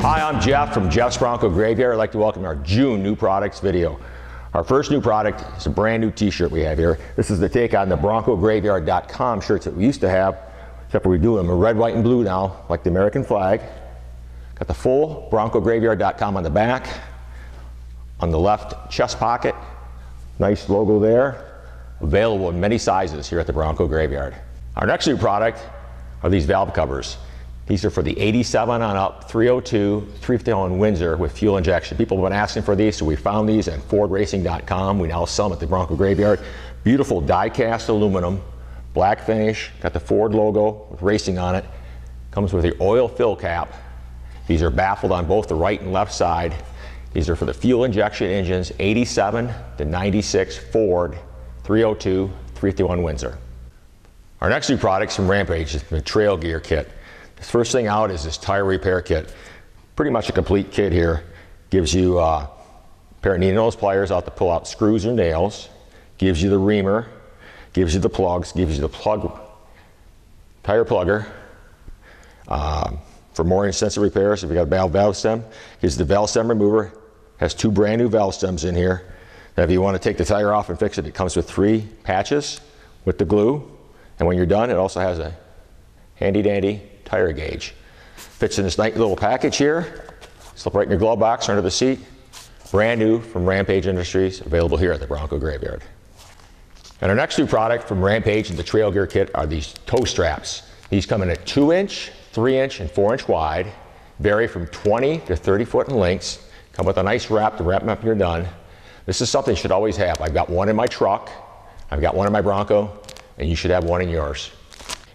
Hi, I'm Jeff from Jeff's Bronco Graveyard. I'd like to welcome our June new products video. Our first new product is a brand new t-shirt we have here. This is the take on the BroncoGraveyard.com shirts that we used to have, except for we do them in red, white, and blue now, like the American flag. Got the full BroncoGraveyard.com on the back. On the left chest pocket, nice logo there. Available in many sizes here at the Bronco Graveyard. Our next new product are these valve covers. These are for the 87 on up, 302, 351 Windsor with fuel injection. People have been asking for these, so we found these at FordRacing.com. We now sell them at the Bronco Graveyard. Beautiful die-cast aluminum, black finish, got the Ford logo with racing on it. Comes with the oil fill cap. These are baffled on both the right and left side. These are for the fuel injection engines, 87 to 96 Ford, 302, 351 Windsor. Our next new product is from Rampage, is the trail gear kit. This first thing out is this tire repair kit. Pretty much a complete kit here. Gives you a pair of needle nose pliers out to pull out screws or nails. Gives you the reamer. Gives you the plugs. Gives you the tire plugger. For more extensive repairs, if you got a valve stem, gives you the valve stem remover. Has two brand new valve stems in here. Now if you want to take the tire off and fix it, it comes with 3 patches with the glue. And when you're done, it also has a handy dandy tire gauge. Fits in this nice little package here. Slip right in your glove box or under the seat. Brand new from Rampage Industries, available here at the Bronco Graveyard. And our next new product from Rampage and the trail gear kit are these toe straps. These come in at 2-inch, 3-inch, and 4-inch wide. Vary from 20 to 30 foot in lengths. Come with a nice wrap to wrap them up when you're done. This is something you should always have. I've got one in my truck. I've got one in my Bronco, and you should have one in yours.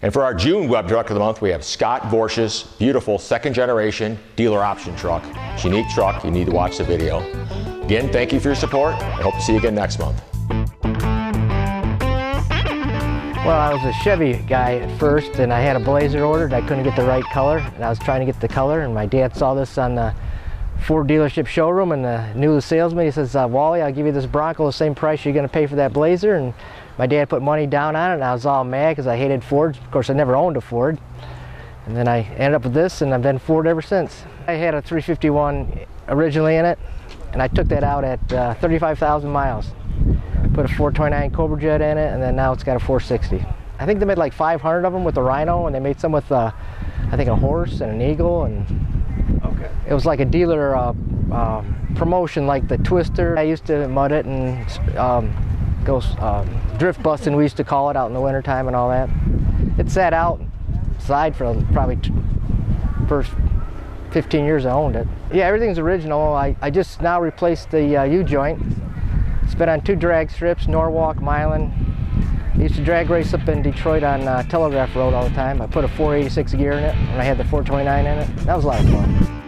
And for our June web truck of the month, we have Scott Vorsh's beautiful 2nd generation dealer option truck. It's a unique truck. You need to watch the video. Again, thank you for your support. I hope to see you again next month. Well, I was a Chevy guy at first, and I had a Blazer ordered. I couldn't get the right color, and I was trying to get the color, and my dad saw this on the Ford dealership showroom and knew the salesman. He says, Wally, I'll give you this Bronco the same price you're going to pay for that Blazer. And my dad put money down on it, and I was all mad because I hated Ford. Of course, I never owned a Ford. And then I ended up with this, and I've been Ford ever since. I had a 351 originally in it, and I took that out at 35,000 miles. Put a 429 Cobra Jet in it, and then now it's got a 460. I think they made like 500 of them with the Rhino, and they made some with, I think, a horse and an eagle. And okay. It was like a dealer promotion, like the Twister. I used to mud it and go drift busting, we used to call it, out in the wintertime and all that. It sat outside for probably first 15 years I owned it. Yeah, everything's original. I just now replaced the U-joint. It's been on 2 drag strips, Norwalk, Milan. I used to drag race up in Detroit on Telegraph Road all the time. I put a 486 gear in it, and I had the 429 in it. That was a lot of fun.